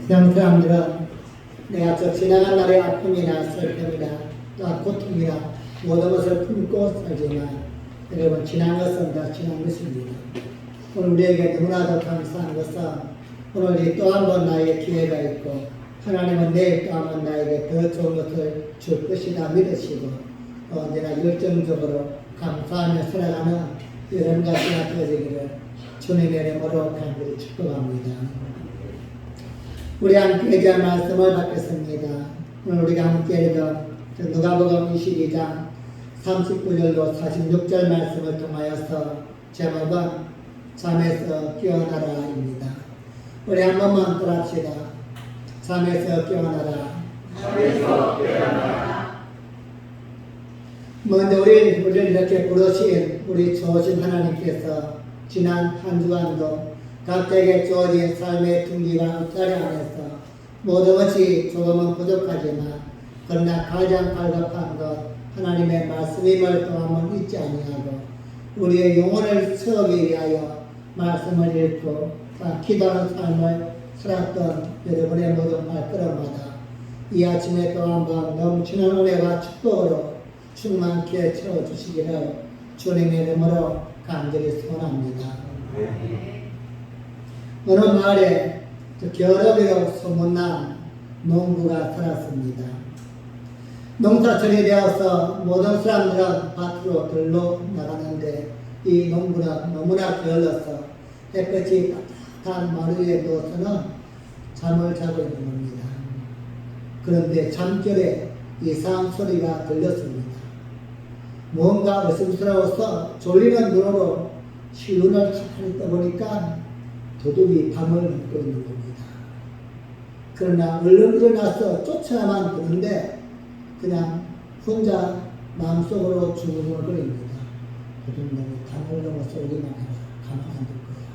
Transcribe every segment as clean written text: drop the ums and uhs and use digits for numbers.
세상 사람들은 내가 저 지나간 날의 아픔이나 슬픔이나 또 고통이나 모든 것을 품고 살지만 여러분 지난 것은 다 지난 것입니다. 오늘 우리에게 너무나도 감사한 것은 오늘 또 한 번 나에게 기회가 있고 하나님은 내일 또 한 번 나에게 더 좋은 것을 줄 것이다 믿으시고 언제나 열정적으로 감사하며 살아가는 여러분 같은 되어지기를 주님의 이름으로 간절히 축복합니다. 우리 함께 얘기할 말씀을 받겠습니다. 오늘 우리가 함께 읽은 누가복음 22장 39절로 46절 말씀을 통하여서 제목은 잠에서 깨어나라입니다. 우리 한 번만 따라합시다. 잠에서 깨어나라. 잠에서 깨어나라. 먼저 우리를 이렇게 부르신 우리 좋으신 하나님께서 지난 한 주간도 각자에게 주어진 삶의 둥기와 옥자리 안에서 모든 것이 조금은 부족하지만 그러나 가장 갈급한 것 하나님의 말씀임을 또 한번 잊지 아니하고 우리의 영혼을 채우기 위하여 말씀을 읽고 기도하는 삶을 살았던 여러분의 모든 발걸음마다 이 아침에 또 한번 넘치는 은혜와 축복으로 충만케 채워주시기를 주님의 이름으로 간절히 소원합니다. 어느 마을에 겨울비로 소문난 농부가 살았습니다. 농사철이 되어서 모든 사람들은 밭으로 들러 나가는데 이 농부는 너무나 게을러서 햇볕이 따뜻한 마루 위에 누워서는 잠을 자고 있는 겁니다. 그런데 잠결에 이상한 소리가 들렸습니다. 뭔가 의심스러워서 졸리는 눈으로 실눈을 가만히 떠보니까 도둑이 밤을 먹고 있는 겁니다. 그러나 얼른 일어나서 쫓아야만 되는데 그냥 혼자 마음속으로 중얼거립니다. 도둑놈이 담을 넘어서 오기만 해라. 가만 안 둘 거야.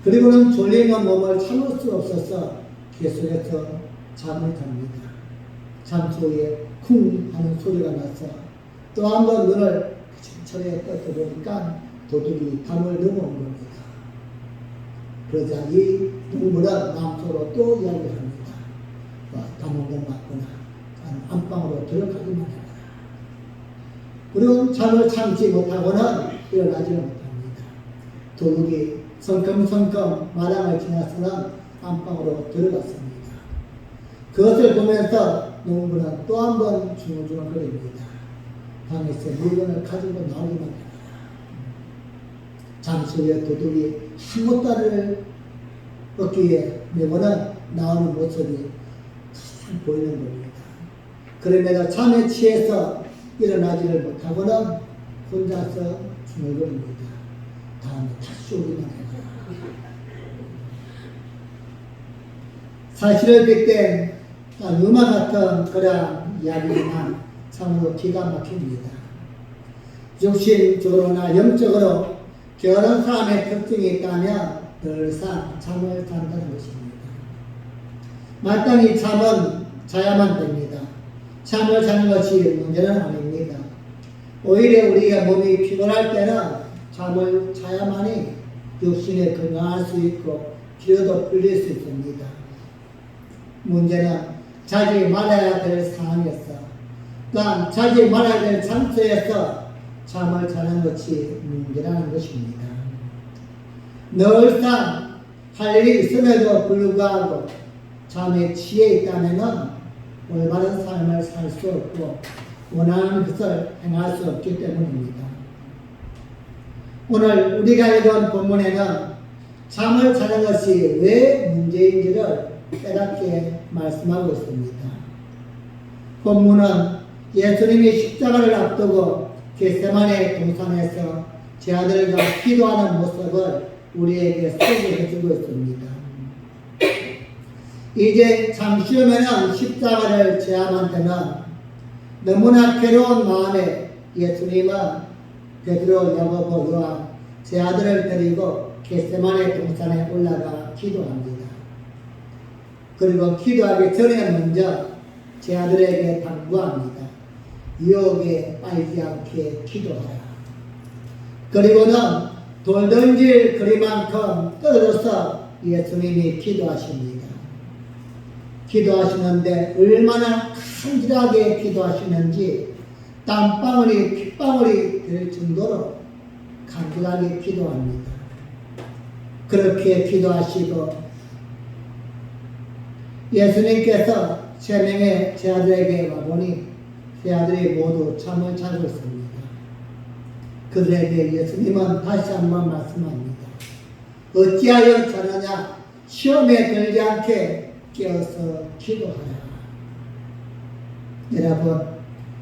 그리고는 졸리는 몸을 참을 수 없어서 계속해서 잠을 잡니다. 잠시 후에 쿵 하는 소리가 나서 또 한 번 눈을 천천히 떴보니까 도둑이 담을 넘어온 겁니다. 그러자 이 농부는 마음속으로 또 이야기를 합니다. 담을 넘어왔구나. 안방으로 들어가기만 해라. 그리고 잠을 참지 못하고는 일어나지를 못합니다. 도둑이 성큼성큼 마당을 지나서는 안방으로 들어갔습니다. 그것을 보면서 농부는 또 한 번 중얼중얼거립니다. 방에서 물건을 가지고 나오기만 해라. 잠시 후에 도둑이 한보따리를 얻기에 메고는 나오는 모습이 참 보이는 겁니다. 그럼에도 잠에 취해서 일어나지를 못하고는 혼자서 중얼거립니다. 다음에 다시 오기만 해라. 사실을 빗댄 음악 같은 그런 이야기지만 참으로 기가 막힙니다. 육신적으로나 영적으로 게으른 사람의 특징이 있다면 늘상 잠을 잔다는 것입니다. 마땅히 잠은 자야만 됩니다. 잠을 자는 것이 문제는 아닙니다. 오히려 우리의 몸이 피곤할 때는 잠을 자야만이 육신에 건강할 수 있고 기력도 풀릴 수 있습니다. 문제는 자지 말아야 될 상황에서 또한 자지 말아야 될 장소에서 잠을 자는 것이 문제라는 것입니다. 늘상 할 일이 있음에도 불구하고 잠에 취해 있다면 올바른 삶을 살 수 없고 원하는 것을 행할 수 없기 때문입니다. 오늘 우리가 읽은 본문에는 잠을 자는 것이 왜 문제인지를 깨닫게 말씀하고 있습니다. 본문은 예수님이 십자가를 앞두고 겟세마네 동산에서 제 아들과 기도하는 모습을 우리에게 소개해 주고 있습니다. 이제 잠시 후면은 십자가를 제함한 때는 너무나 괴로운 마음에 예수님은 베드로, 야고보, 요한 제 아들을 데리고 겟세마네 동산에 올라가 기도합니다. 그리고 기도하기 전에 먼저 제 아들에게 당부합니다. 유혹에 빠지지 않게 기도하라. 그리고는 돌 던질 그리만큼 떨어져서 예수님이 기도하십니다. 기도하시는데 얼마나 간절하게 기도하시는지 땀방울이 핏방울이 될 정도로 간절하게 기도합니다. 그렇게 기도하시고 예수님께서 세 명의 제 아들에게 와보니 세 아들이 모두 잠을 자고 있습니다. 그들에게 예수님은 다시 한번 말씀합니다. 어찌하여 자느냐? 시험에 들지 않게 깨어서 기도하라. 여러분,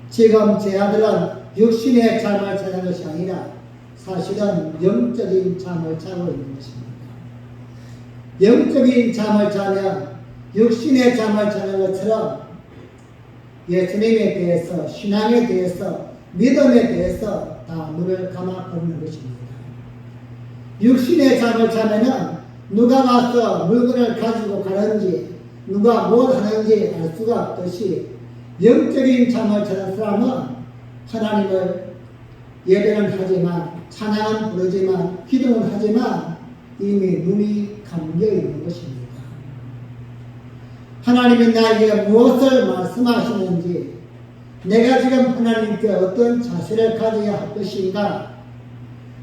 지금 제 아들은 육신의 잠을 자는 것이 아니라 사실은 영적인 잠을 자고 있는 것입니다. 영적인 잠을 자면 육신의 잠을 자는 것처럼 예수님에 대해서, 신앙에 대해서, 믿음에 대해서 다 눈을 감아버리는 것입니다. 육신의 잠을 자면은 누가 와서 물건을 가지고 가는지, 누가 뭘 하는지 알 수가 없듯이 영적인 잠을 자는 사람은 하나님을 예배는 하지만, 찬양은 부르지만, 기도는 하지만 이미 눈이 감겨 있는 것입니다. 하나님이 나에게 무엇을 말씀하시는지, 내가 지금 하나님께 어떤 자세를 가져야 할 것인가,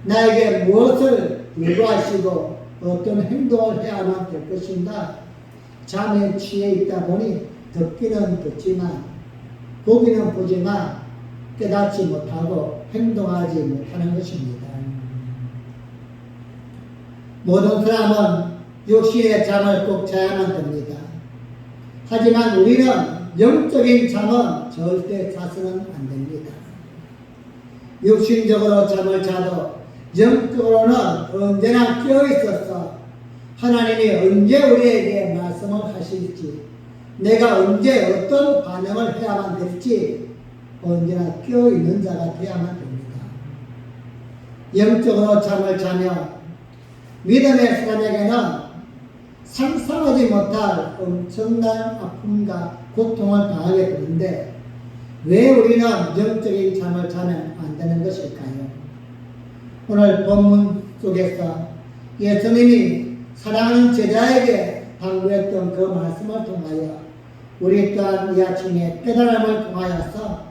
나에게 무엇을 요구하시고 어떤 행동을 해야만 될 것인가, 잠에 취해 있다 보니 듣기는 듣지만 보기는 보지만 깨닫지 못하고 행동하지 못하는 것입니다. 모든 사람은 육신의 잠을 꼭 자야만 됩니다. 하지만 우리는 영적인 잠은 절대 자서는 안 됩니다. 육신적으로 잠을 자도 영적으로는 언제나 깨어 있어서 하나님이 언제 우리에게 말씀을 하실지, 내가 언제 어떤 반응을 해야만 될지 언제나 깨어 있는 자가 되어야만 됩니다. 영적으로 잠을 자며 믿음의 사람에게는 상상하지 못할 엄청난 아픔과 고통을 당하게 되는데 왜 우리는 영적인 잠을 자면 안 되는 것일까요? 오늘 본문 속에서 예수님이 사랑하는 제자에게 당부했던 그 말씀을 통하여 우리 또한 이 아침에 깨달음을 통하여서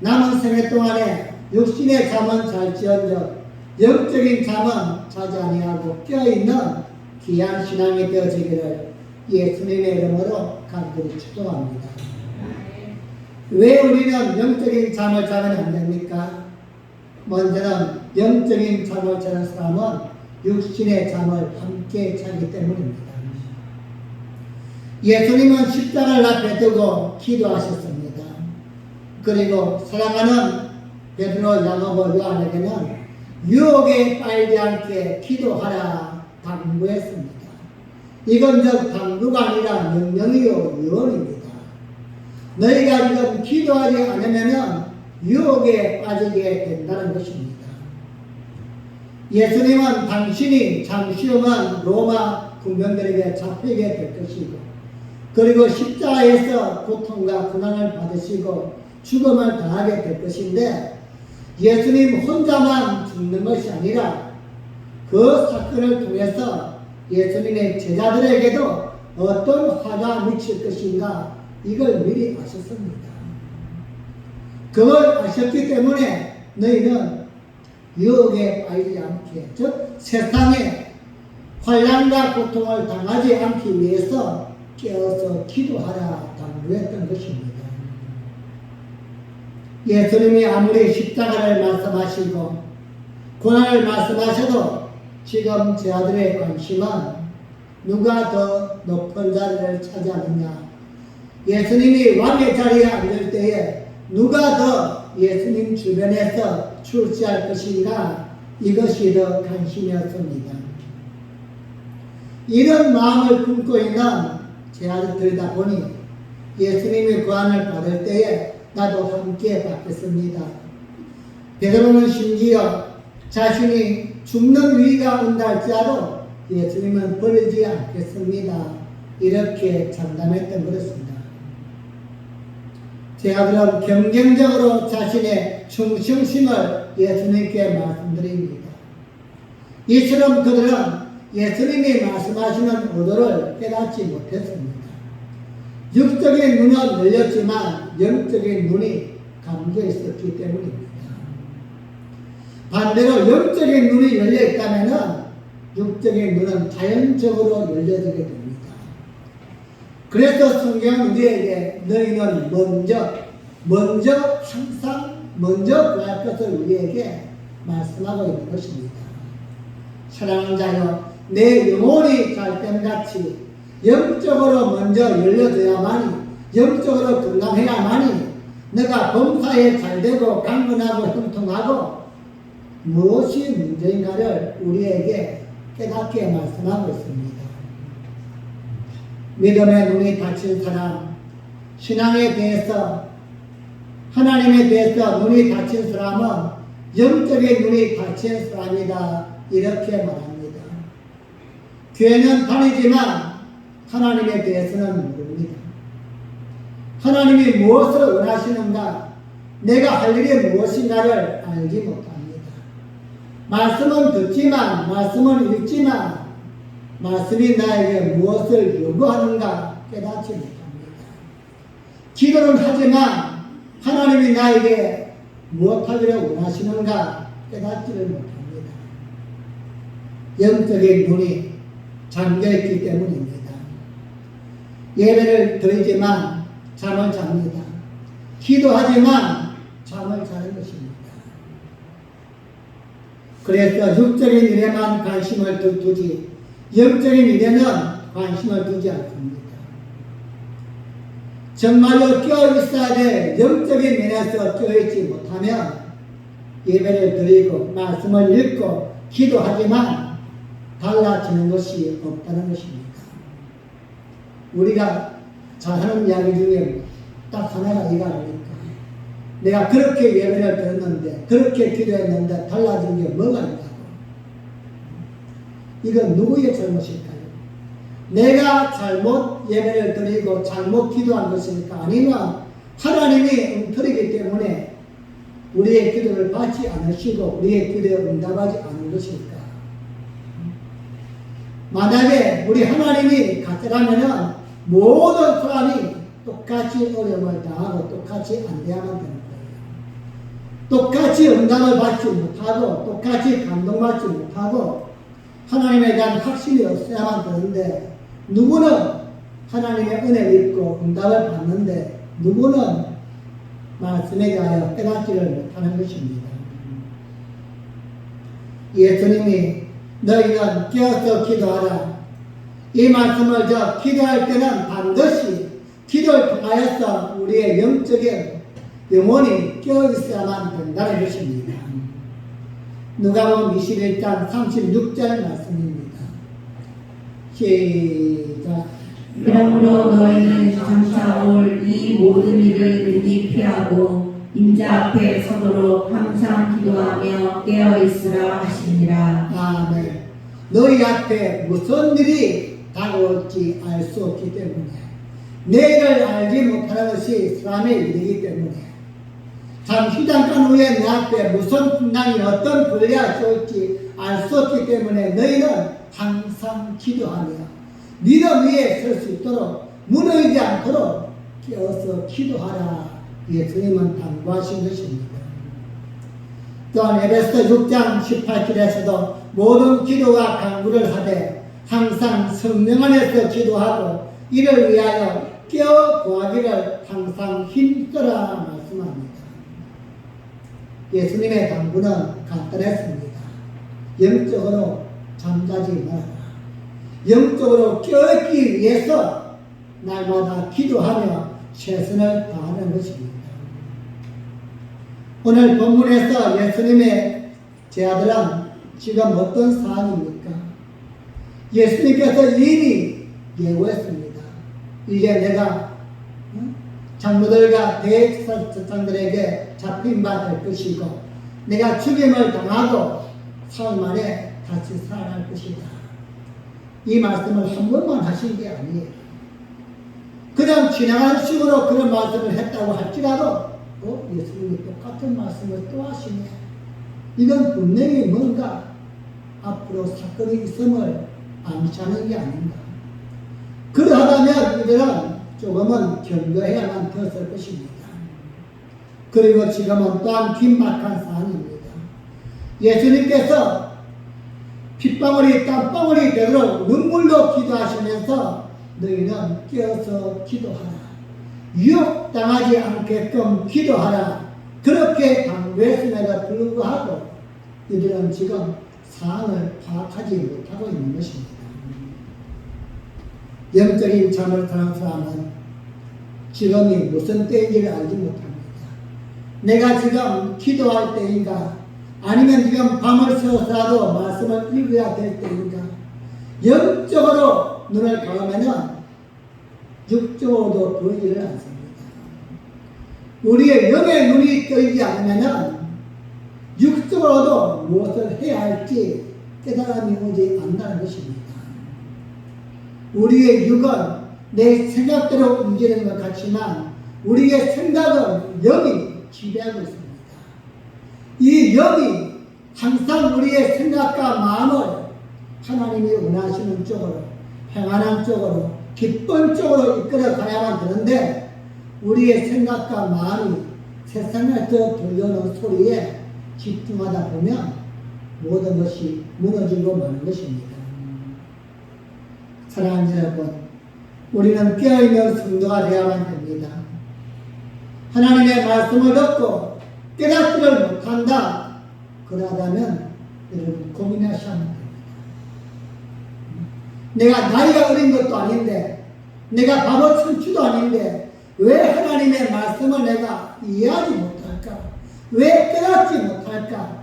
남은 생애 동안에 육신의 잠은 잘지언정 영적인 잠은 자지 아니하고 깨어있는 귀한 신앙이 되어지기를 예수님의 이름으로 간절히 축복합니다. 왜 우리는 영적인 잠을 자면 안 됩니까? 먼저는 영적인 잠을 자는 사람은 육신의 잠을 함께 자기 때문입니다. 예수님은 십자가를 앞에 두고 기도하셨습니다. 그리고 사랑하는 베드로, 야고보, 요한에게는 유혹에 빠지지 않게 기도하라 당부했습니다. 이건 즉 당부가 아니라 명령이요 유언입니다. 너희가 지금 기도하지 않으면 유혹에 빠지게 된다는 것입니다. 예수님은 당신이 잠시 후면 로마 군병들에게 잡히게 될 것이고, 그리고 십자가에서 고통과 고난을 받으시고 죽음을 당하게 될 것인데, 예수님 혼자만 죽는 것이 아니라 그 사건을 통해서 예수님의 제자들에게도 어떤 화가 미칠 것인가, 이걸 미리 아셨습니다. 그걸 아셨기 때문에 너희는 유혹에 빠지지 않게, 즉 세상에 환난과 고통을 당하지 않기 위해서 깨어서 기도하라 당부했던 것입니다. 예수님이 아무리 십자가를 말씀하시고 고난을 말씀하셔도 지금 제 아들의 관심은 누가 더 높은 자리를 차지하느냐, 예수님이 왕의 자리에 앉을 때에 누가 더 예수님 주변에서 출세할 것인가, 이것이 더 관심이었습니다. 이런 마음을 품고 있는 제 아들들이다 보니 예수님이 고난을 받을 때에 나도 함께 받겠습니다. 베드로는 심지어 자신이 죽는 위기가 온다 할지라도 예수님은 버리지 않겠습니다. 이렇게 장담했던 것입니다. 제 아들은 경쟁적으로 자신의 충성심을 예수님께 말씀드립니다. 이처럼 그들은 예수님이 말씀하시는 의도를 깨닫지 못했습니다. 육적인 눈은 열렸지만 영적인 눈이 감겨 있었기 때문입니다. 반대로 영적인 눈이 열려 있다면 육적인 눈은 자연적으로 열려지게 됩니다. 그래서 성경은 우리에게 너희는 항상 먼저 구할 것을 우리에게 말씀하고 있는 것입니다. 사랑하는 자여, 내 영혼이 잘됨같이 영적으로 먼저 열려져야만이, 영적으로 건강해야만이 내가 범사에 잘되고 강건하고 형통하고 무엇이 문제인가를 우리에게 깨닫게 말씀하고 있습니다. 믿음의 눈이 닫힌 사람, 신앙에 대해서, 하나님에 대해서 눈이 닫힌 사람은 영적인 눈이 닫힌 사람이다, 이렇게 말합니다. 교회는 다니지만 하나님에 대해서는 모릅니다. 하나님이 무엇을 원하시는가, 내가 할 일이 무엇인가를 알지 못합니다. 말씀은 듣지만, 말씀은 읽지만 말씀이 나에게 무엇을 요구하는가 깨닫지 못합니다. 기도는 하지만 하나님이 나에게 무엇하기를 원하시는가 깨닫지를 못합니다. 영적인 눈이 잠겨있기 때문입니다. 예배를 드리지만 잠을 잡니다. 기도하지만 잠을 자는 것입니다. 그래서 육적인 일에만 관심을 두지 영적인 일에는 관심을 두지 않습니다. 정말로 깨어있어야 될 영적인 면에서 깨어있지 못하면 예배를 드리고 말씀을 읽고 기도하지만 달라지는 것이 없다는 것입니다. 우리가 잘하는 이야기 중에 딱 하나가 이거 아닙니까? 내가 그렇게 예배를 드렸는데, 그렇게 기도했는데 달라진 게 뭐가 있다고? 이건 누구의 잘못일까요? 내가 잘못 예배를 드리고 잘못 기도한 것일까? 아니면 하나님이 엉터리기 때문에 우리의 기도를 받지 않으시고 우리의 기도에 응답하지 않은 것일까? 만약에 우리 하나님이 가짜라면 모든 사람이 똑같이 어려움을 당하고 똑같이 안 돼야만 되는 거예요. 똑같이 응답을 받지 못하고 똑같이 감동받지 못하고 하나님에 대한 확신이 없어야만 되는데, 누구는 하나님의 은혜를 입고 응답을 받는데 누구는 말씀에 대하여 깨닫지를 못하는 것입니다. 예수님이 너희는 깨어서 기도하라, 이 말씀을 기도할 때는 반드시 기도를 통하여서 우리의 영적인 영혼이 깨어있어야만 된다는 것입니다. 누가복음 21장 36절 말씀입니다. 시작. 그러므로 너희는 장차 올 이 모든 일을 능히 피하고 인자 앞에 서도록 항상 기도하며 깨어있으라 하시니라. 아멘. 너희 앞에 무슨 일이 다가올지 알 수 없기 때문에, 내일을 알지 못하는 것이 사람의 일이기 때문에, 잠시 잠깐 후에 내 앞에 무슨 풍랑이 어떤 불리가 쏠지 알 수 없기 때문에 너희는 항상 기도하며 믿음 위에 설 수 있도록 무너지지 않도록 깨어서 기도하라, 예수님은 당부하신 것입니다. 또한 에베소 6장 18절에서도 모든 기도와 간구를 하되 항상 성령 안에서 기도하고 이를 위하여 깨어 구하기를 항상 힘써라 말씀합니다. 예수님의 당부는 간단했습니다. 영적으로 잠자지 말아라. 영적으로 깨어있기 위해서 날마다 기도하며 최선을 다하는 것입니다. 오늘 본문에서 예수님의 제자들은 지금 어떤 상황입니까? 예수님께서 이미 예고했습니다. 이제 내가 장로들과 대제사장들에게 잡힌바 될 것이고 내가 죽임을 당하고 사흘 만에 다시 살아날 것이다. 이 말씀을 한 번만 하신 게 아니에요. 그냥 지나가는 식으로 그런 말씀을 했다고 할지라도 예수님이 똑같은 말씀을 또 하시네. 이건 분명히 뭔가 앞으로 사건이 있음을 암시하는 게 아닌가. 그러하다면 이들은 조금은 견고해야만 되었을 것입니다. 그리고 지금은 또한 긴박한 사안입니다. 예수님께서 핏방울이 땀방울이 되도록 눈물로 기도하시면서 너희는 깨어서 기도하라. 유혹당하지 않게끔 기도하라. 그렇게 강조했음에도 불구하고 이들은 지금 상황을 파악하지 못하고 있는 것입니다. 영적인 잠을 자는 사람은 지금이 무슨 때인지를 알지 못합니다. 내가 지금 기도할 때인가, 아니면 지금 밤을 새워서라도 말씀을 읽어야 될 때인가, 영적으로 눈을 감으면은 육적으로도 보이지를 않습니다. 우리의 영의 눈이 뜨이지 않으면은 육적으로도 무엇을 해야 할지 깨달음이 오지 않는다는 것입니다. 우리의 육은 내 생각대로 움직이는 것 같지만 우리의 생각은 영이 지배하고 있습니다. 이 영이 항상 우리의 생각과 마음을 하나님이 원하시는 쪽으로, 평안한 쪽으로, 기쁜 쪽으로 이끌어 가야만 되는데 우리의 생각과 마음이 세상에서 들려오는 소리에 집중하다 보면 모든 것이 무너지고 마는 것입니다. 사랑하는 여러분, 우리는 깨어있는 성도가 되어야만 됩니다. 하나님의 말씀을 듣고 깨닫지를 못한다. 그러다면 여러분 고민하셔야 합니다. 내가 나이가 어린 것도 아닌데, 내가 바보 천추도 아닌데 왜 하나님의 말씀을 내가 이해하지 못할까? 왜 깨닫지 못할까?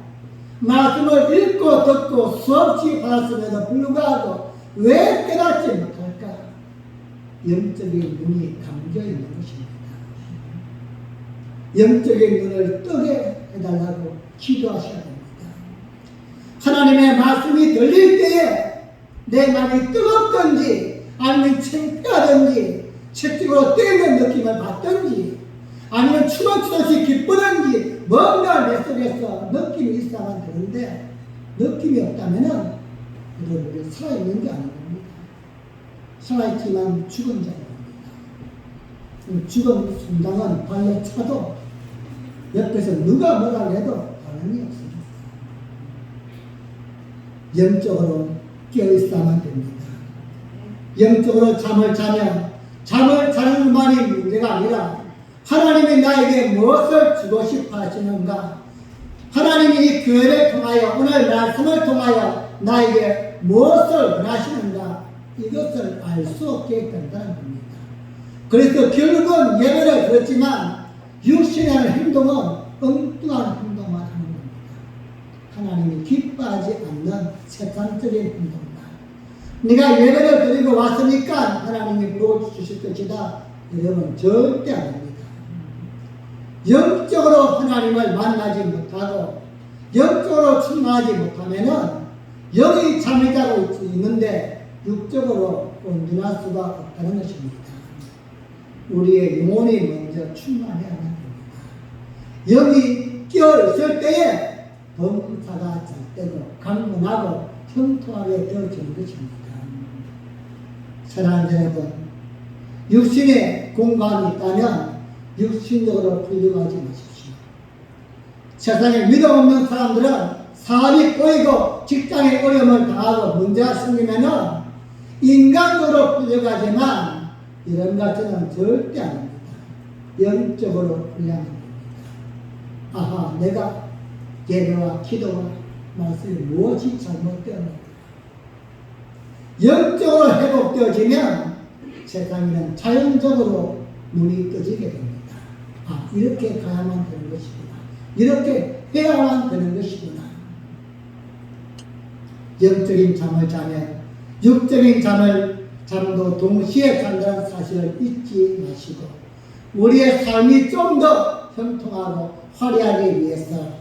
말씀을 읽고 듣고 수없이 받았음에도 불구하고 왜 깨닫지 못할까? 영적인 눈이 감겨 있는 것입니다. 영적인 눈을 뜨게 해달라고 기도하셔야 됩니다. 하나님의 말씀이 들릴 때에 내 마음이 뜨겁든지 아니면 창피하든지 채찍으로 때리는 느낌을 받든지 아니면 춤을 추듯이 기쁘든지 뭔가 내 속에서 느낌이 있어야만 되는데 느낌이 없다면은 여러분이 살아있는 게 아닙니다. 살아있지만 죽은 자입니다. 죽은 순당은 발로 차도 옆에서 누가 뭐라 해도 반응이 없습니다. 영적으로 깨어있어야만 됩니다. 영적으로 잠을 자면 잠을 자는 것만이 문제가 아니라 하나님이 나에게 무엇을 주고 싶어 하시는가, 하나님이 이 교회를 통하여 오늘 말씀을 통하여 나에게 무엇을 원하시는가, 이것을 알 수 없게 된다는 겁니다. 그래서 결국은 예배를 드렸지만 육신의 행동은 엉뚱한 행동만 하는 겁니다. 하나님이 기뻐하지 않는 세상적인 행동만. 네가 예배를 드리고 왔으니까 하나님이 보여주실 것이다. 여러분 절대 아닙니다. 영적으로 하나님을 만나지 못하고 영적으로 충만하지 못하면은 영이 잠이 자고 있는데 육적으로 온전할 수가 없다는 것입니다. 우리의 영혼이 먼저 충만해야 합니다. 영이 깨어있을 때에 범사가 잘되고 강건하고 형통하게 되어지는 것입니다. 사랑하는 여러분, 육신에 공간이 있다면 육신적으로 풀려가지 마십시오. 세상에 믿음 없는 사람들은 사업이 꼬이고 직장에 어려움을 당하고 문제가 생기면은 인간적으로 풀려가지만 이런 것은 절대 아닙니다. 영적으로 풀려야 합니다. 아하, 내가 예배와 기도와 말씀이 무엇이 잘못되었는가. 영적으로 회복되어지면 세상에는 자연적으로 눈이 떠지게 됩니다. 아, 이렇게 가야만 되는 것이구나. 이렇게 해야만 되는 것이구나. 영적인 잠을 자면 육적인 잠도 동시에 잔다는 사실을 잊지 마시고 우리의 삶이 좀 더 형통하고 화려하기 위해서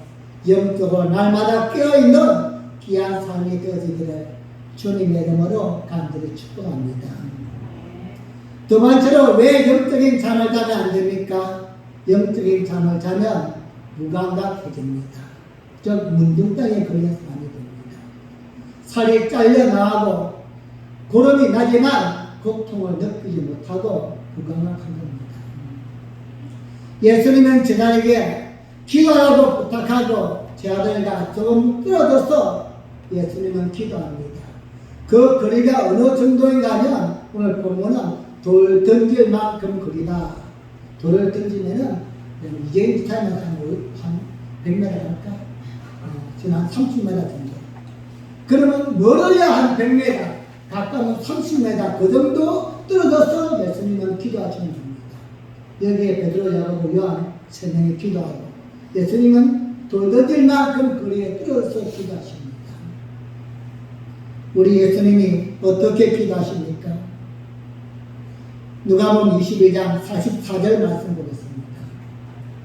영적으로 날마다 깨어있는 귀한 삶이 되어지기를 주님의 이름으로 간절히 축복합니다. 두 번째로 왜 영적인 잠을 자면 안 됩니까? 영적인 잠을 자면 무감각해집니다. 즉 문둥병에 걸려 사람이 됩니다. 살이 잘려 나가고 고름이 나지만 고통을 느끼지 못하고 불가능한 겁니다. 예수님은 제자에게 기도하라고 부탁하고 제 아들과 조금 떨어져서 예수님은 기도합니다. 그 거리가 어느 정도인가 하면 오늘 보면은 돌 던질 만큼 거리다. 돌을 던지면은 이제 타임은 한 100m 갈까? 지금 한 30m 정도. 그러면 멀어야 한 100m, 가까우면 30m 그 정도 떨어져서 예수님은 기도하시는 겁니다. 여기에 베드로, 야고보, 요한 세 명이 기도하고 예수님은 돌 던질 만큼 거리에 떨어져서 기도하십니다. 우리 예수님이 어떻게 기도하십니까? 누가복음 22장 44절 말씀 보겠습니다.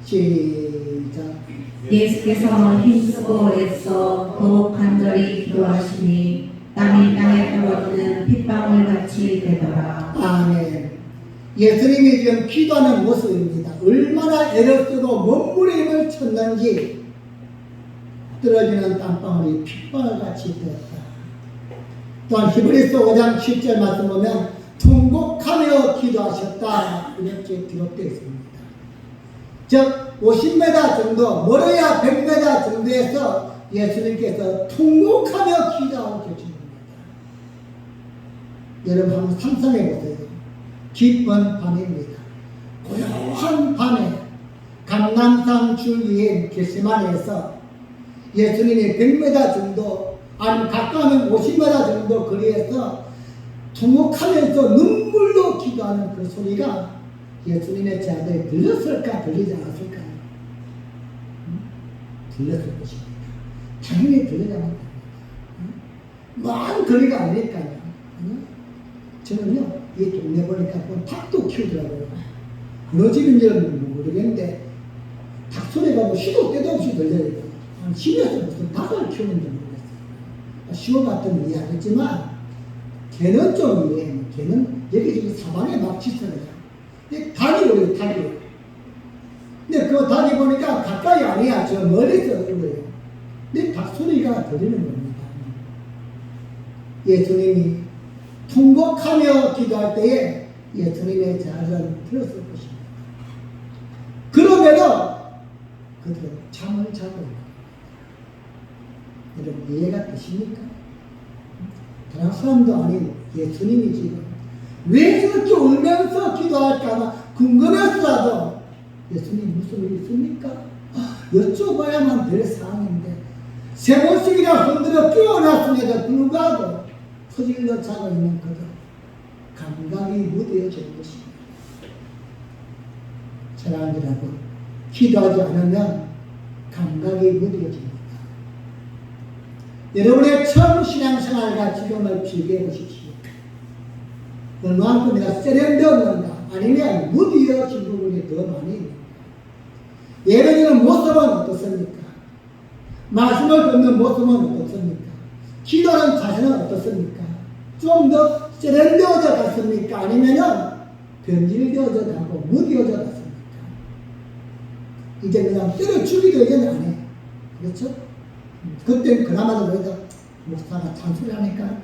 시작. 예수께서 힘쓰고 애써 더욱 간절히 기도하시니 땀이 땅에 떨어지는 핏방울 같이 되더라. 아멘. 예수님이 지금 기도하는 모습입니다. 얼마나 애를 쓰고 몸부림을 힘을 쳤는지 떨어지는 땀방울이 핏방울 같이 되었다. 또한 히브리서 5장 10절 말씀 보면 통곡하며 기도하셨다 이렇게 기록되어 있습니다. 즉 50m 정도 멀어야 100m 정도에서 예수님께서 통곡하며 기도하고 계신 겁니다. 여러분 한번 상상해 보세요. 깊은 밤입니다. 고요한 밤에 감람산 줄기인 겟세마네에서 예수님이 100m 정도 아니면 가까우면 50m 정도 거리에서 통곡하면서 눈물로 기도하는 그 소리가 예수님의 제자들이 들렸을까 들리지 않았을까요? 들렸을 것입니다. 당연히 들리지 않았다. 먼 거리가 아니니까요. 저는요 이 동네 보니까 닭도 키우더라고요. 어느 집인지는 모르겠는데 닭 소리가 뭐 시도 때도 없이 들려요. 집에서 무슨 닭을 키우는지 모르겠어요. 쉬워봤더니 이해하겠지만 개는 좀 이해해요. 개는 여기저기 사방에 막 짖어요. 닭이 오래요, 닭이. 근데 그 닭이 보니까 가까이 아니야. 저 멀리서 울어요. 근데 닭 소리가 들리는 겁니다. 예수님이 통곡하며 기도할 때에 예수님의 자를 들었을 것입니다. 그러면은 그들은 잠을 자고 있는 여러분 이해가 되십니까? 다른 사람도 아닌 예수님이 지금 왜 저렇게 울면서 기도할까 궁금해서라도 예수님 무슨 일이 있습니까? 여쭤봐야만 될 사항인데 세 번씩이나 흔들어 깨어났음에도 불구하고 퍼질러 자고 있는 그들 감각이 무뎌진 것입니다. 사랑하는 여러분 기도하지 않으면 감각이 무뎌집니다. 여러분의 처음 신앙생활과 지금을 비교해 보십시오. 얼마만큼 내가 세련되었는가 아니면 무뎌진 부분이 더 많이 있는가. 예배드리는 모습은 어떻습니까? 말씀을 듣는 모습은 어떻습니까? 기도하는 자세는 어떻습니까? 좀 더 세련되어져 갔습니까? 아니면은 변질되어져 가고 무뎌져 갔습니까? 이제 그냥 때려 죽이도 이제는 안 해. 그렇죠? 그때는 그나마도 그래도 목사가 잔소리 하니까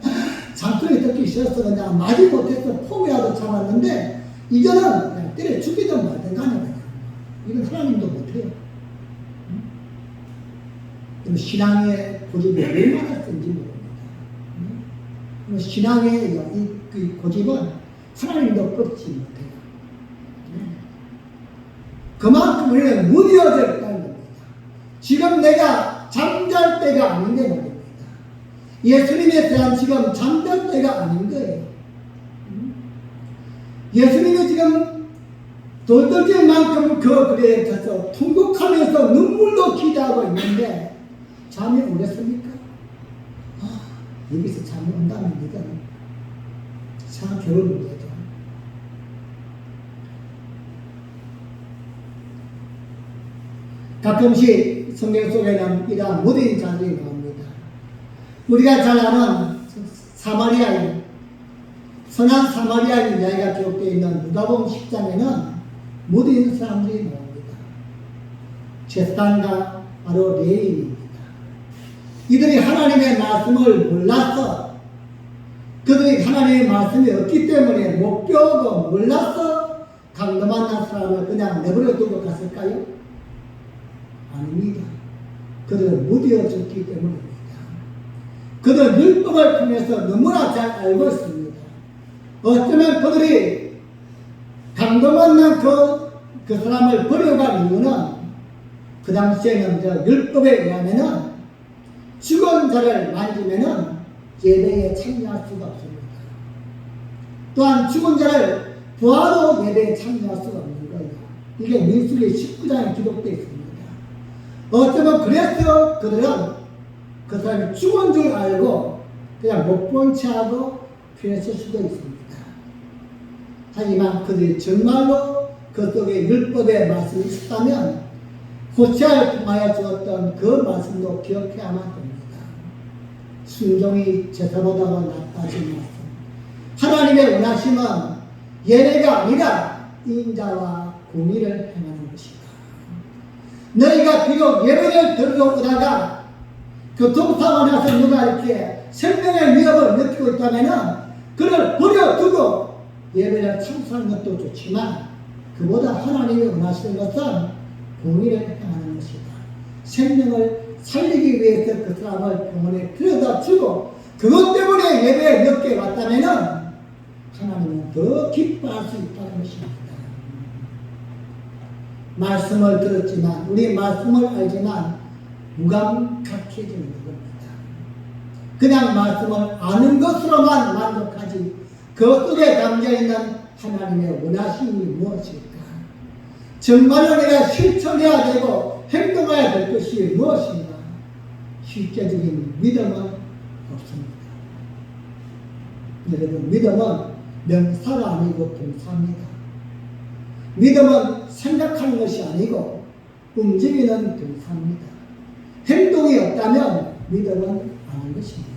잔소리 듣기 싫어서 그냥 마지 못해서 포기하고 참았는데 이제는 그냥 때려 죽이든 말든 간에 그냥 이건 하나님도 못해요. 신앙의 고집이 얼마나 센지 모릅니다. 신앙의 이 고집은 하나님도 꺾지 못해요. 그만큼 우리는 무뎌져 있다는 겁니다. 지금 내가 잠잘 때가 아닌데 말입니다. 예수님에 대한 지금 잠잘 때가 아닌 거예요. 예수님이 지금 돌돌질 만큼 그 거리에 가서 통곡하면서 눈물로 기도하고 있는데 잠이 오겠습니까? 여기서 잠이 온다는 얘기는 참 괴로운 문제죠. 가끔씩 성경 속에는 이러한 무딘 자들이 나옵니다. 우리가 잘 아는 사마리아인, 선한 사마리아인 이야기가 기록되어 있는 누가복음 10장에는 무딘 사람들이 나옵니다. 제사장과 바로 레위인입니다. 이들이 하나님의 말씀을 몰라서 그들이 하나님의 말씀이 없기 때문에 못 배우고 몰라서 강도 만난 사람을 그냥 내버려 두고 갔을까요? 아닙니다. 그들은 무디어졌기 때문입니다. 그들은 율법을 통해서 너무나 잘 알고 있습니다. 어쩌면 그들이 강도 만난 그 사람을 버려간 이유는 그 당시에는 율법에 의하면은 죽은 자를 만지면은 예배에 참여할 수가 없습니다. 또한 죽은 자를 보아도 예배에 참여할 수가 없는 거예요. 이게 민수기 19장에 기록되어 있습니다. 어쩌면 그래서 그들은 그 사람이 죽은 줄 알고 그냥 못 본 채 하고 피했을 수도 있습니다. 하지만 그들이 정말로 그 속에 율법의 말씀이 있었다면 호세아를 통하여 주었던 그 말씀도 기억해야만 됩니다. 순종이 제사보다도 낫다신 말씀. 하나님의 원하심은 예배가 아니라 인자와 공의를 행하는 것이다. 너희가 비록 예배를 드리러 오다가 교통사고나서 누가 이렇게 생명의 위협을 느끼고 있다면 그를 버려두고 예배를 참석하는 것도 좋지만 그보다 하나님이 원하시는 것은 공의를 행하는 것이다. 생명을 살리기 위해서 그 사람을 병원에 들여다 주고 그것 때문에 예배에 늦게 왔다면 하나님은 더 기뻐할 수 있다는 것입니다. 말씀을 들었지만 우리 말씀을 알지만 무감각해지는 겁니다. 그냥 말씀을 아는 것으로만 만족하지 그 속에 담겨있는 하나님의 원하심이 무엇일까? 정말로 내가 실천해야 되고 행동해야 될 것이 무엇인가? 실제적인 믿음은 없습니다. 여러분, 믿음은 명사가 아니고 동사입니다. 믿음은 생각하는 것이 아니고 움직이는 동사입니다. 행동이 없다면 믿음은 아닌 것입니다.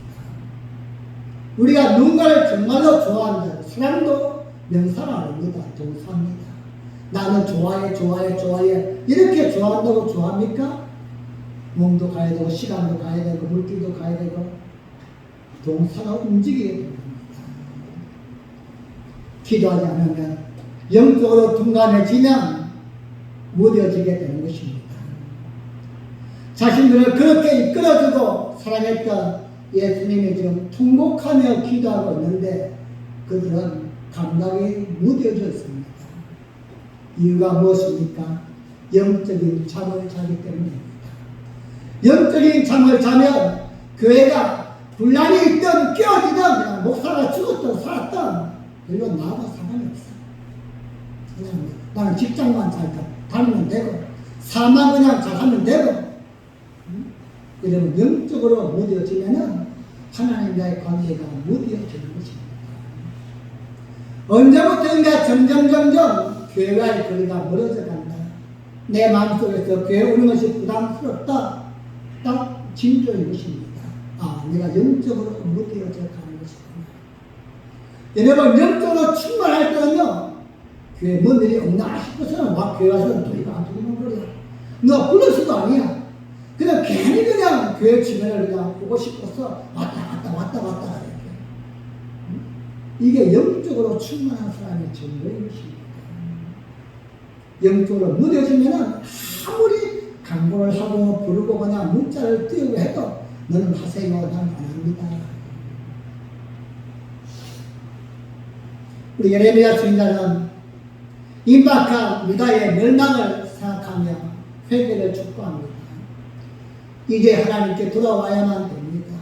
우리가 누군가를 정말로 좋아한다. 사람도 명사가 아닙니다. 동사입니다. 나는 좋아해 이렇게 좋아한다고 좋아합니까? 몸도 가야 되고 시간도 가야 되고 물질도 가야 되고 동사가 움직여야 됩니다. 기도하지 않으면 영적으로 둔감해지면 무뎌지게 되는 것입니다. 자신들을 그렇게 이끌어주고 사랑했던 예수님이 지금 통곡하며 기도하고 있는데 그들은 감각이 무뎌져 있습니다. 이유가 무엇입니까? 영적인 잠을 자기 때문입니다. 영적인 잠을 자면 교회가 분란이 있든 깨어지든 그냥 목사가 죽었든 살았든 별로 나하고 상관이 없어. 그냥 나는 직장만 잘 다니면 되고 사만 그냥 잘하면 되고 이러면 영적으로 무뎌지면은 하나님과의 관계가 무뎌지는 것입니다. 언제부터인가 점점 교회와의 거리가 멀어져 간다. 내 마음속에서 교회 오는 것이 부담스럽다. 딱 징조인 것입니다. 아, 내가 영적으로 무뎌져 가는 것이구나. 여러분, 영적으로 충만할 때는요, 교회 뭔 일이 없나 싶어서는 막 교회 와서 우리가 안 들리는 거야. 너 불러서도 아니야. 그냥 괜히 그냥 교회 주변을 그냥 보고 싶어서 왔다 이렇게. 이게 영적으로 충만한 사람의 증거인 것입니다. 영적으로 무뎌지면은 아무리 강구를 하고 부르고 그냥 문자를 띄우고 해도 너는 하세요. 난 안 합니다. 우리 예레미야 선지자는 임박한 유다의 멸망을 생각하며 회개를 촉구합니다. 이제 하나님께 돌아와야만 됩니다.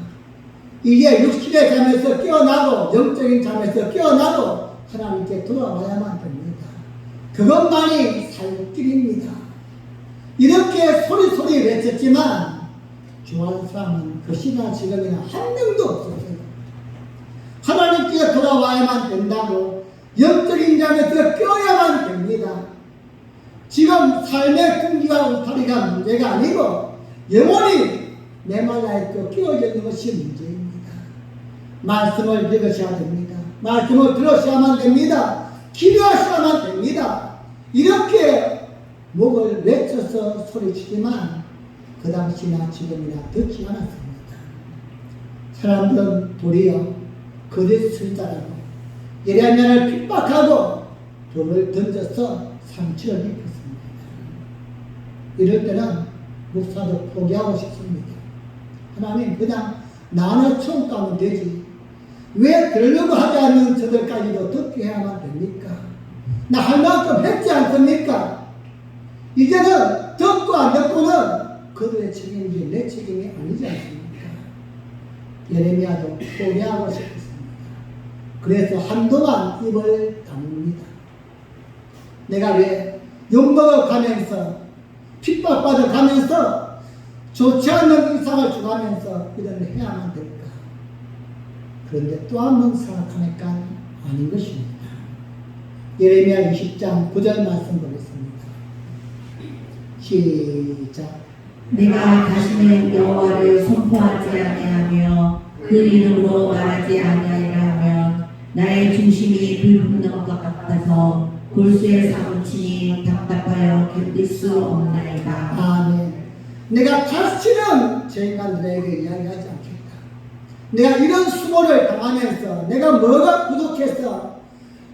이제 육신의 잠에서 깨어나고 영적인 잠에서 깨어나고 하나님께 돌아와야만 됩니다. 그것만이 살 길입니다. 이렇게 소리 외쳤지만 좋아하는 사람은 그시나 지금이나 한 명도 없었어요. 하나님께 돌아와야만 된다고 영적인 잠에서 깨어야만 됩니다. 지금 삶의 궁지와 울타리가 문제가 아니고 영원히 메말라 있고 끼어져 있는 것이 문제입니다. 말씀을 읽으셔야 됩니다. 말씀을 들으셔야만 됩니다. 기도하셔야만 됩니다. 이렇게 목을 외쳐서 소리치지만 그 당시나 지금이나 듣지 않았습니다. 사람들은 도리어 거짓 선지자라고 예레미야를 핍박하고 돌을 던져서 상처를 입혔습니다. 이럴 때는 목사도 포기하고 싶습니다. 하나님, 그냥 나는 총가면 되지. 왜 그러려고 하지 않는 저들까지도 듣게 해야만 됩니까? 나 할 만큼 했지 않습니까? 이제는 듣고 안 듣고는 그들의 책임이지 내 책임이 아니지 않습니까? 예레미야도 포기하고 싶었습니다. 그래서 한동안 입을 다뭅니다. 내가 왜 욕먹어 가면서 핍박받아 가면서 좋지 않는 일상을 주가면서 이런 해야만 될까? 그런데 또 한 번 생각하니까 아닌 것입니다. 예레미야 20장 9절 말씀 보겠습니다. 시작. 내가 다시는 여호와를 선포하지 아니하며 그 이름으로 말하지 아니하리라 하면 나의 중심이 불붙는 것 같아서 골수에 사무치니 답답하여 견딜 수 없나이다. 아멘. 내가 다시는 저 인간들에게 이야기하지 않겠다. 내가 이런 수고를 당하면서 내가 뭐가 부족해서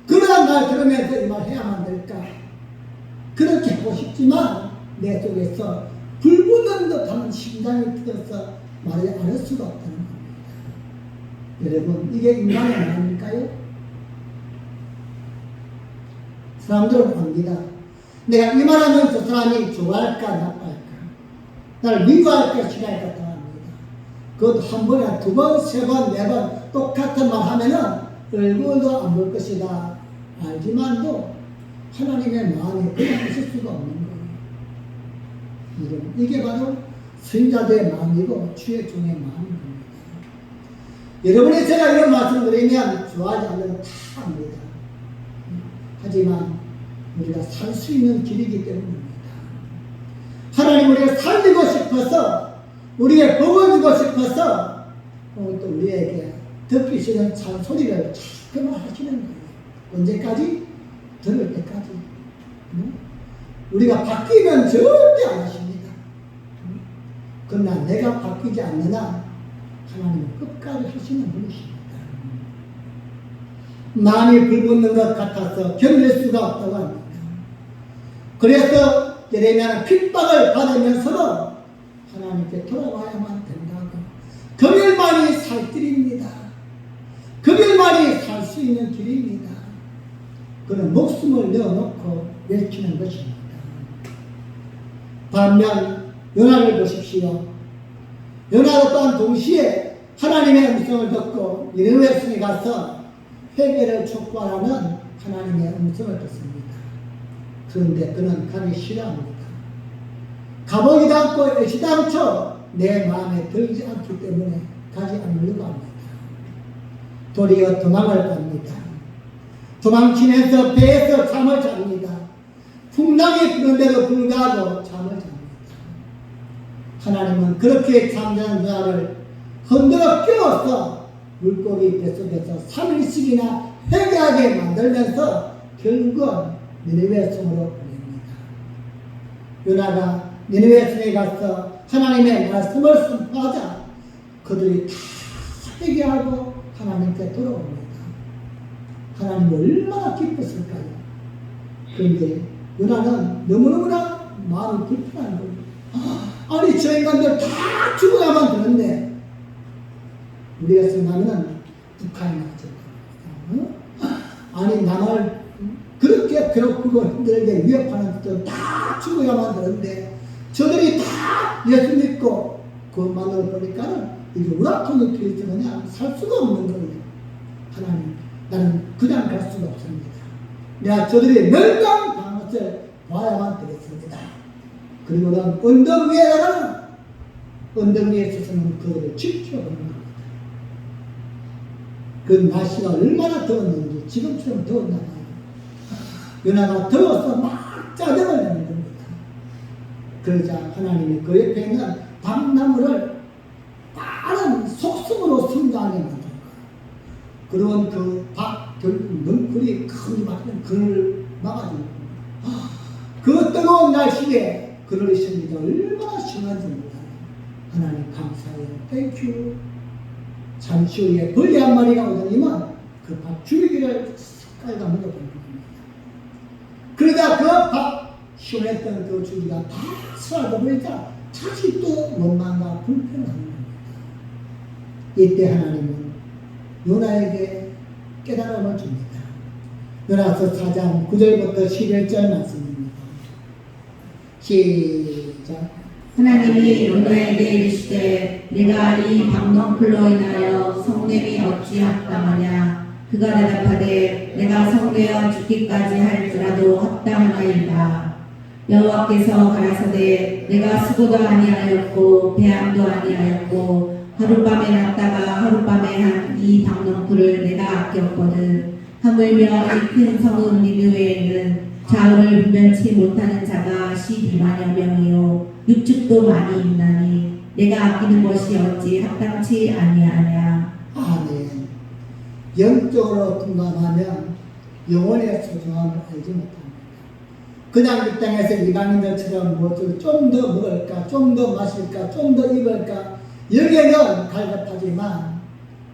그러한 날 들으면서 이 말 해야만 될까? 그렇게 하고 싶지만 내 속에서 불붙는 듯한 심장이 터져서 말이 안 할 수가 없다는 겁니다. 여러분, 이게 인간의 마음일까요? 사람들은 압니다. 내가 이 말하면 저 사람이 좋아할까 나빠할까, 나를 미워할까 싫어할까 다 합니다. 그것도 한 번에 두 번, 세 번, 네 번 똑같은 말 하면은 얼굴도 안 볼 것이다 알지만도 하나님의 마음이 그냥 있을 수가 없는 거예요. 이게 바로 선자들의 마음이고 주의 종의 마음입니다. 여러분이 제가 이런 말씀 드리면 좋아하지 않는 다 합니다. 하지만 우리가 살 수 있는 길이기 때문입니다. 하나님 우리가 살리고 싶어서, 우리에게 복을 주고 싶어서 오늘 또 우리에게 듣기 싫은 잔소리를 자꾸만 하시는 거예요. 언제까지? 들을 때까지. 우리가 바뀌면 절대 안 하십니다. 그러나 내가 바뀌지 않느냐 하나님은 끝까지 하시는 분이십니다. 마음이 불붙는 것 같아서 견딜 수가 없다고 합니다. 그래서 예레미야는 핍박을 받으면서도 하나님께 돌아와야만 된다고. 그들만이 살 길입니다. 그들만이 살 수 있는 길입니다. 그는 목숨을 내어놓고 외치는 것입니다. 반면 요나를 보십시오. 요나도 또한 동시에 하나님의 음성을 듣고 니느웨 성에 가서 회개를 촉구하라는 하나님의 음성을 듣습니다. 그런데 그는 가기 싫어합니다. 가보지도 않고 애지도 않죠. 내 마음에 들지 않기 때문에 가지 않으려고 합니다. 도리어 도망을 갑니다. 도망치면서 배에서 잠을 잡니다. 풍랑이 부는데도 불구하고 잠을 잡니다. 하나님은 그렇게 잠자는 누나를 흔들어 깨워서 물고기 뱃속에서 3일씩이나 회개하게 만들면서 결국은 니느웨 성으로 보냅니다. 요나가 니느웨 성에 가서 하나님의 말씀을 선포하자 그들이 다 회개하고 하나님께 돌아옵니다. 하나님 얼마나 기뻤을까요? 그런데 요나는 너무너무나 마음이 불편한 거예요. 아니 저 인간들 다 죽어야만 되는데 우리가 생각하면 북한이 나죠. 아니 남을 그렇게 괴롭히고 힘들게 위협하는 것들 다 죽어야만 되는데 저들이 다 예수 믿고 그것만으로 보니까는 이게 우라통이 피해서 그냥 살 수가 없는 거예요. 하나님, 나는 그냥 갈 수가 없습니다. 내가 저들이 멸망당한 것을 봐야만 되겠습니다. 그리고는 언덕 위에다가는 언덕 위에 서서는 그들을 지켜보는 겁니다. 그 날씨가 얼마나 더웠는지 지금처럼 더웠나 봐요. 요나가 더워서 막 짜증을 내는 겁니다. 그러자 하나님이 그 옆에 있는 밤나무를 빠른 속성으로 성장하게 만든 거예요. 그런 그 결국 넝쿨이 크게 막히는 그를 막아주는 겁니다. 그 뜨거운 날씨에 그를 있습니다. 얼마나 심한지 몰라요. 하나님 감사해요. 땡큐. 잠시 후에 벌레 한 마리가 오더니만 그 밥 줄기를 깔다 먹어버리는 겁니다. 그러다 그 밥 시원했던 그 줄기가 다 사라져 버리자 다시 또 원망과 불평을 하는 겁니다. 이때 하나님은 요나에게 깨달음을 줍니다. 요나서 4장 9절부터 11절 말씀입니다. 시작. 하나님이 요나에게 이르시되 내가 이 방농풀로 인하여 성냄이 어찌 합당하냐. 그가 대답하되 내가 성내어 죽기까지 할지라도 합당하나이다. 여호와께서 가라사대 내가 수고도 아니하였고 배양도 아니하였고 하룻밤에 났다가 하룻밤에 한 이 방농풀을 내가 아꼈거든. 하물며 이 큰 성읍 니느웨에는 좌우를 분별치 못하는 자가 12만여 명이요 육축도 많이 있나니 내가 아끼는 것이 어찌 합당치 아니하냐. 아멘. 영적으로 통감하면 영혼의 소중함을 알지 못합니다. 그냥 이 땅에서 이방인들처럼 좀 더 먹을까, 좀 더 마실까, 좀 더 입을까 여기에는 갈급하지만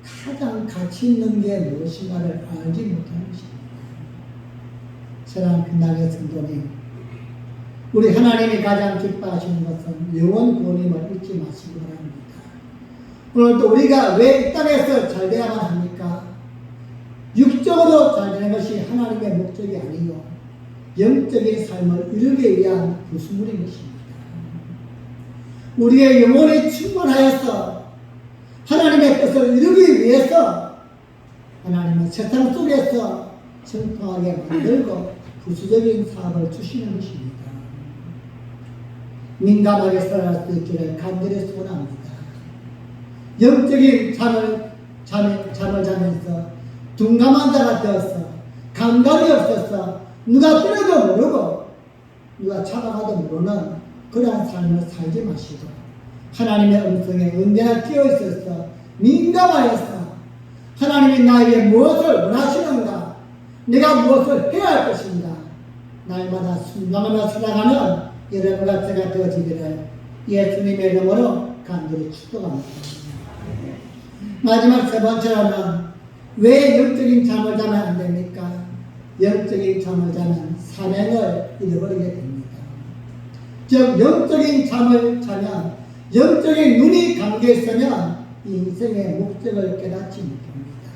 가장 가치 있는 게 무엇인가를 알지 못하는 것입니다. 사랑하는 빛나게 성도님, 우리 하나님이 가장 기뻐하시는 것은 영원 구원임을 잊지 마시기 바랍니다. 오늘도 우리가 왜 이 땅에서 잘 돼야만 합니까? 육적으로 잘 되는 것이 하나님의 목적이 아니요 영적인 삶을 이루기 위한 구수물인 것입니다. 우리의 영혼이 충만하여서 하나님의 뜻을 이루기 위해서 하나님은 세상 속에서 성통하게 만들고 부수적인 사업을 주시는 것입니다. 민감하게 살아갈 수 있기를 간절히 소원합니다. 영적인 잠을 자면서 둔감한 자가 되어서 감각이 없어서 누가 때려도 모르고 누가 잡아가도 모르는 그러한 삶을 살지 마시고 하나님의 음성에 언제나 끼어있어서 민감하여서 하나님이 나에게 무엇을 원하시는가, 내가 무엇을 해야 할 것인가, 날마다 순간마다 살아가는 여러분과 제가 되어지기를 예수님의 이름으로 간절히 축복합니다. 마지막 세 번째로는 왜 영적인 잠을 자면 안 됩니까? 영적인 잠을 자면 사명을 잃어버리게 됩니다. 즉 영적인 잠을 자면 영적인 눈이 감겨 있으면 인생의 목적을 깨닫지 못합니다.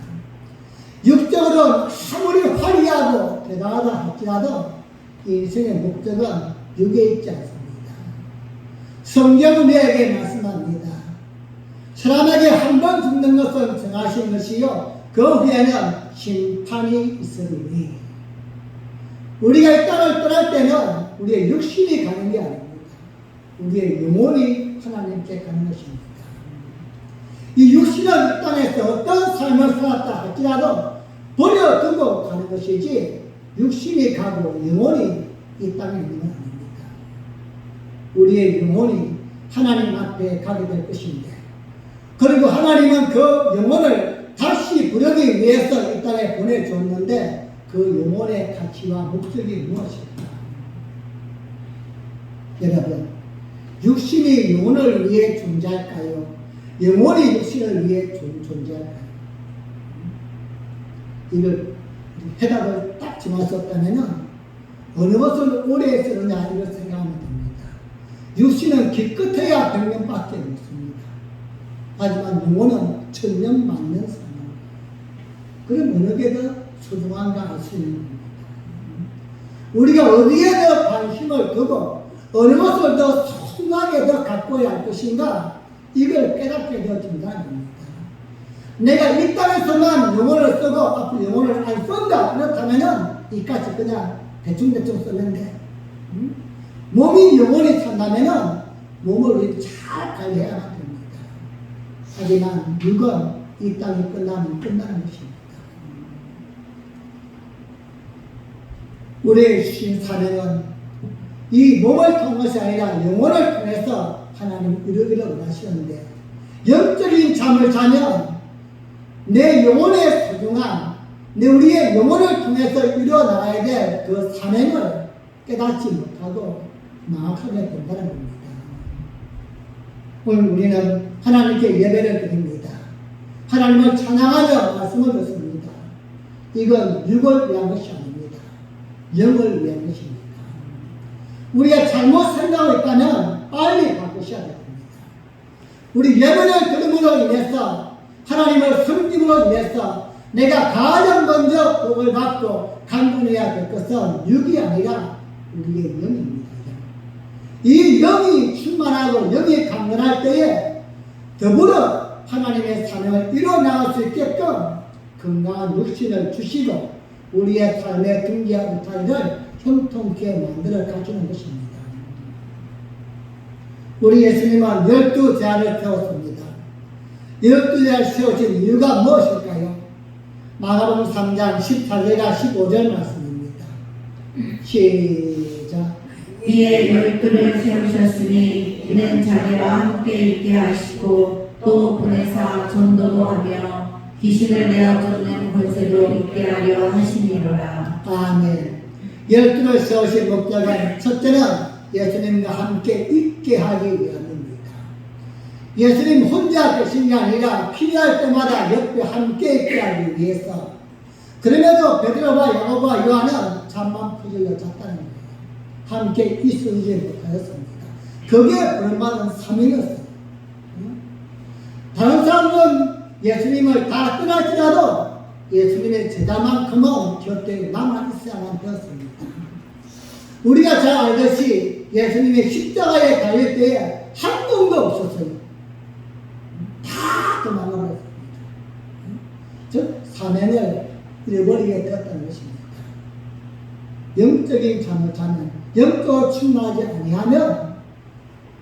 육적으로 아무리 화려하고 대단하다 할지라도 인생의 목적은 육에 있지 않습니다. 성경은 우리에게 말씀합니다. 사람에게 한 번 죽는 것은 정하신 것이요 그 후에는 심판이 있으리니. 우리가 이 땅을 떠날 때는 우리의 육신이 가는 게 아닙니다. 우리의 영혼이 하나님께 가는 것입니다. 이 육신은 이 땅에서 어떤 삶을 살았다 할지라도 버려두고 가는 것이지 육신이 가고 영혼이 이 땅에 있는 건 아닙니다. 우리의 영혼이 하나님 앞에 가게 될 것인데, 그리고 하나님은 그 영혼을 다시 부르기 위해서 이 땅에 보내줬는데 그 영혼의 가치와 목적이 무엇일까? 여러분, 육신이 영혼을 위해 존재할까요? 영혼이 육신을 위해 존재할까요? 이걸 해답을 딱 정할 수 없다면 어느 것을 오래 쓰느냐 이걸 생각하면 됩니다. 육신은 기껏해야 100년밖에 없습니다. 하지만 영혼은 1000년 맞는 삶입니다. 그럼 어느 게 더 소중한가 알 수 있는 겁니다. 우리가 어디에 더 관심을 두고 어느 것을 더 소중하게 더 갖고야 할 것인가, 이걸 깨닫게 되어진다는 겁니다. 내가 이 땅에서만 영혼을 쓰고 앞으로 영혼을 안 쓴다, 그렇다면은 이까지 그냥 대충대충 쓰는데, 몸이 영혼이 산다면은 몸을 잘 관리해야 됩니다. 하지만 육은 이 땅이 끝나면 끝나는 것입니다. 우리의 주신 사명은 이 몸을 통한 것이 아니라 영혼을 통해서 하나님 이루기를 원하시는데, 영적인 잠을 자면 내 영혼의 소중함, 우리의 영혼을 통해서 이루어나가야 될 그 사명을 깨닫지 못하고 망각하게 된다는 겁니다. 오늘 우리는 하나님께 예배를 드립니다. 하나님을 찬양하며 말씀을 듣습니다. 이건 육을 위한 것이 아닙니다. 영을 위한 것입니다. 우리가 잘못 생각하고 있다면 빨리 바꾸셔야 됩니다. 우리 예언을 들음으로 인해서 하나님을 섬김으로 인해서 내가 가장 먼저 복을 받고 강건해야 될 것은 육이 아니라 우리의 영입니다. 이 영이 충만하고 영이 강건할 때에 더불어 하나님의 사명을 이뤄나갈 수 있게끔 건강한 육신을 주시고 우리의 삶의 등기와 울타리를 형통케 만들어 가시는 것입니다. 우리 예수님은 12제안을 세웠습니다. 12제안을 세우신 이유가 무엇일까요? 마가복음 3장 14절과 15절 말씀입니다. 시작. 위에 12를 세우셨으니 이는 자기와 함께 있게 하시고 또 보내사 전도도 하며 귀신을 내어 쫓는 권세도 있게 하려 하시니로라. 아멘. 12를 세우신 목적은 첫째는 예수님과 함께 있게 하기 위함입니다. 예수님 혼자 계신 게 아니라 필요할 때마다 옆에 함께 있게 하기 위해서. 그럼에도 베드로와 야고보와 요한은 잠만 푸질러 잤다는 거예요. 함께 있으지 못하였습니다. 그게 얼마나 사명이었어요. 다른 사람들은 예수님을 다 떠날지라도 예수님의 제자만큼은 곁에 남아 있어야만 되었습니다. 우리가 잘 알듯이 예수님의 십자가에 달릴 때에 한 놈도 없었어요. 다 도망가버렸습니다. 즉 사명을 잃어버리게 되었다는 것입니다. 영적인 잠을 자면, 영적으로 충만하지 아니하면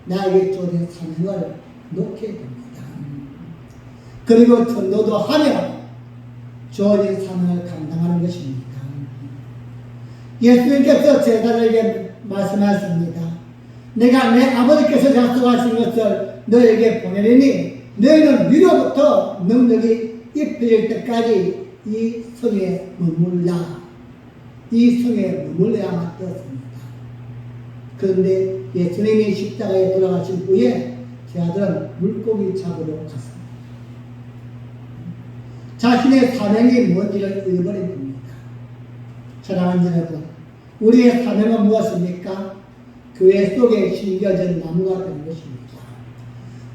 나에게 주어진 사명을 놓게 됩니다. 그리고 전도도 하며 주어진 사명을 감당하는 것입니다. 예수님께서 제자들에게 말씀하셨습니다. 내가 내 아버지께서 약속하신 것을 너에게 보내리니 너희는 위로부터 능력이 입혀질 때까지 이 성에 머물라. 이 성에 머물러야만 되었습니다. 그런데 예수님이 십자가에 돌아가신 후에 제자들은 물고기 잡으러 갔습니다. 자신의 사명이 뭔지를 잃어버린 겁니다. 사랑하는 여러분, 우리의 사명은 무엇입니까? 교회 속에 심겨진 나무가 되는 것입니다.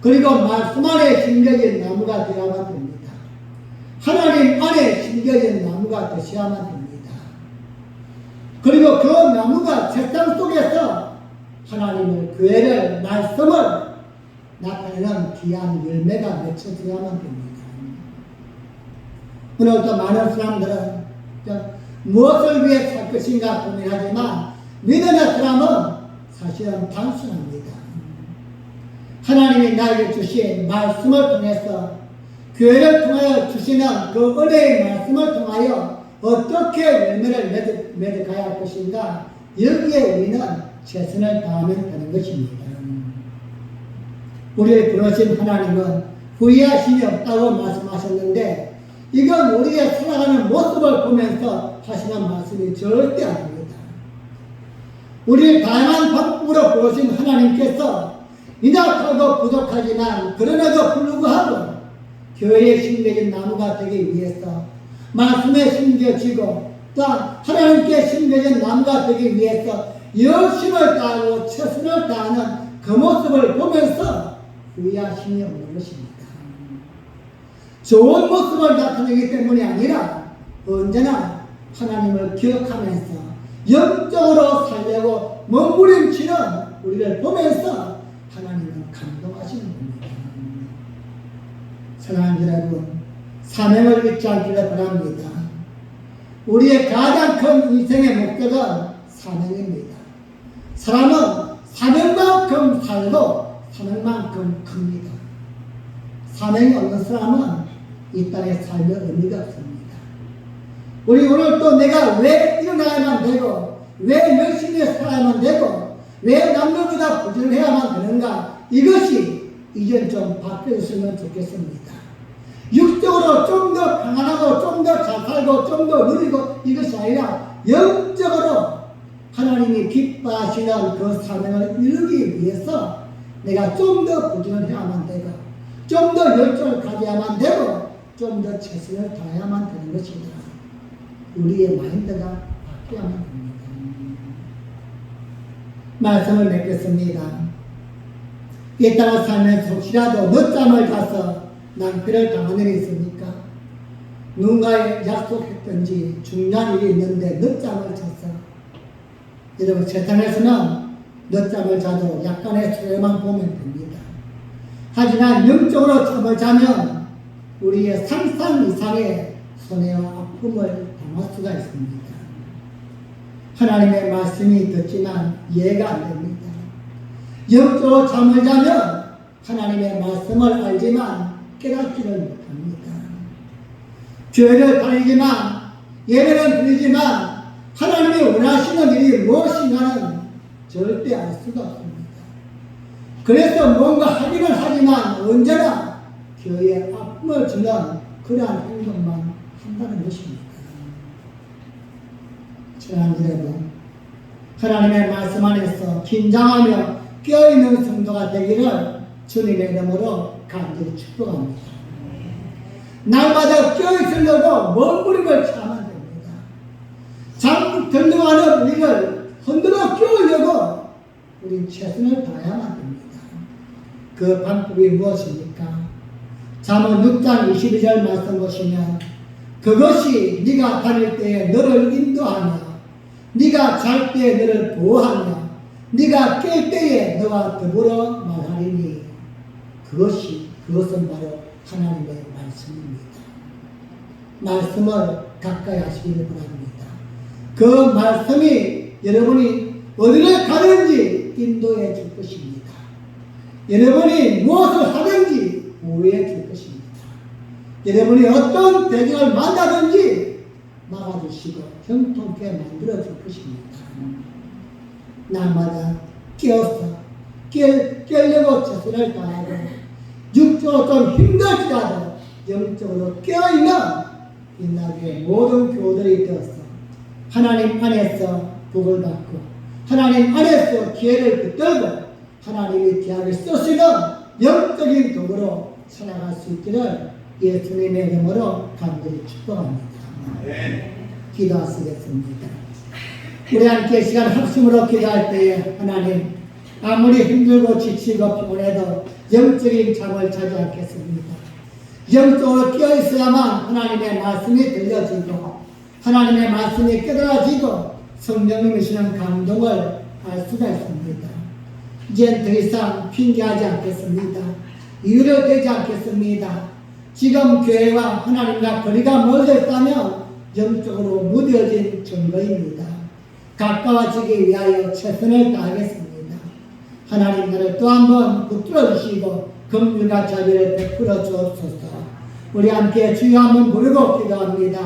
그리고 말씀 안에 심겨진 나무가 되어야만 됩니다. 하나님 안에 심겨진 나무가 되셔야만 됩니다. 그리고 그 나무가 세상 속에서 하나님을, 교회를, 말씀을 나타내는 귀한 열매가 맺혀져야만 됩니다. 오늘도 많은 사람들은 무엇을 위해 살 것인가 고민하지만 믿음의 사람은 사실은 단순합니다. 하나님이 나에게 주신 말씀을 통해서 교회를 통하여 주시는 그 은혜의 말씀을 통하여 어떻게 열매를 맺어가야 할 것인가, 여기에 우리는 최선을 다하면 되는 것입니다. 우리를 부르신 하나님은 후회하심이 없다고 말씀하셨는데 이건 우리의 살아가는 모습을 보면서 하시는 말씀이 절대 아닙니다. 우리를 다양한 방법으로 부르신 하나님께서 미약하고 부족하지만 그럼에도 불구하고 교회에 심겨진 나무가 되기 위해서, 말씀에 심겨지고 또 하나님께 심겨진 나무가 되기 위해서 열심을 다하고 최선을 다하는 그 모습을 보면서 후회하심이 없는 것입니다. 좋은 모습을 나타내기 때문이 아니라 언제나 하나님을 기억하면서 영적으로 살려고 몸부림치는 우리를 보면서 하나님은 감동하시는 겁니다. 사랑하는 여러분, 사명을 잊지 않기를 바랍니다. 우리의 가장 큰 인생의 목적은 사명입니다. 사람은 사명만큼 살고 사명만큼 큽니다. 사명이 없는 사람은 이 땅에 살면 의미가 없습니다. 우리 오늘 또 내가 왜 일어나야만 되고, 왜 열심히 살아야만 되고, 왜 남들보다 부지런해야만 되는가, 이것이 이젠 좀 바뀌었으면 좋겠습니다. 육적으로 좀 더 평안하고 좀 더 잘 살고 좀 더 누리고 이것이 아니라 영적으로 하나님이 기뻐하시는 그 사명을 이루기 위해서 내가 좀 더 부지런해야만 되고 좀 더 열정을 가져야만 되고 좀 더 최선을 다해야만 되는 것이다. 우리의 마인드가 바뀌어야만 됩니다. 말씀을 맺겠습니다. 이 땅을 살면서 혹시라도 늦잠을 자서 낭패를 당한 일이 있습니까? 누군가에 약속했던지 중요한 일이 있는데 늦잠을 잤어. 여러분, 세상에서는 늦잠을 자도 약간의 소외만 보면 됩니다. 하지만 영적으로 잠을 자면 우리의 상상 이상의 손해와 아픔을 당할 수가 있습니다. 하나님의 말씀이 듣지만 이해가 안 됩니다. 영적으로 잠을 자면 하나님의 말씀을 알지만 깨닫지를 못합니다. 교회를 다니지만 예배를 드리지만 하나님이 원하시는 일이 무엇인가는 절대 알 수가 없습니다. 그래서 뭔가 하기는 하지만 언제나 교회에 아픔을 주는 그러한 행동만 한다는 것입니다. 사랑하는 여러분, 하나님의 말씀 안에서 긴장하며 깨어있는 성도가 되기를 주님의 이름으로 간절히 축복합니다. 날마다 깨어있으려고 몸부림을 쳐야만 됩니다. 잠 들려가는 우리를 흔들어 깨우려고 우리 최선을 다해야만 됩니다. 그 방법이 무엇입니까? 잠언 6장 22절 말씀 보시면 그것이 네가 다닐 때에 너를 인도하며 네가 잘 때에 너를 보호하며 네가 깰 때에 너와 더불어 말하리니 그것은 바로 하나님의 말씀입니다. 말씀을 가까이 하시기를 바랍니다. 그 말씀이 여러분이 어디를 가든지 인도해 줄 것입니다. 여러분이 무엇을 하든지 보호해 줄 것입니다. 여러분이 어떤 대적을 만나든지 막아주시고 형통케 만들어 줄 것입니다. 날마다 깨어서 깨려고 최선을 다하고 육적으로 좀 힘들지라도 영적으로 깨어있는 빛나게 모든 교들이 되어서 하나님 안에서 복을 받고 하나님 안에서 기회를 붙들고 하나님이 대학을 쓰시는 영적인 도구로 살아갈 수 있기를 예수님의 이름으로 간절히 축복합니다. 기도하시겠습니다. 우리 함께 시간 합심으로 기도할 때에 하나님 아무리 힘들고 지치고 피곤해도 영적인 잠을 자지 않겠습니다. 영적으로 깨어있어야만 하나님의 말씀이 들려지고 하나님의 말씀이 깨달아지고 성령님이 주시는 감동을 알 수가 있습니다. 이젠 더 이상 핑계하지 않겠습니다. 이유를 대지 않겠습니다. 지금 교회와 하나님과 거리가 멀어져 있다면 영적으로 무뎌진 증거입니다. 가까워지기 위하여 최선을 다하겠습니다. 하나님 나를 또 한 번 붙들어 주시고 긍휼과 자비를 베풀어 주옵소서. 우리 함께 주여 한번 부르고 기도합니다.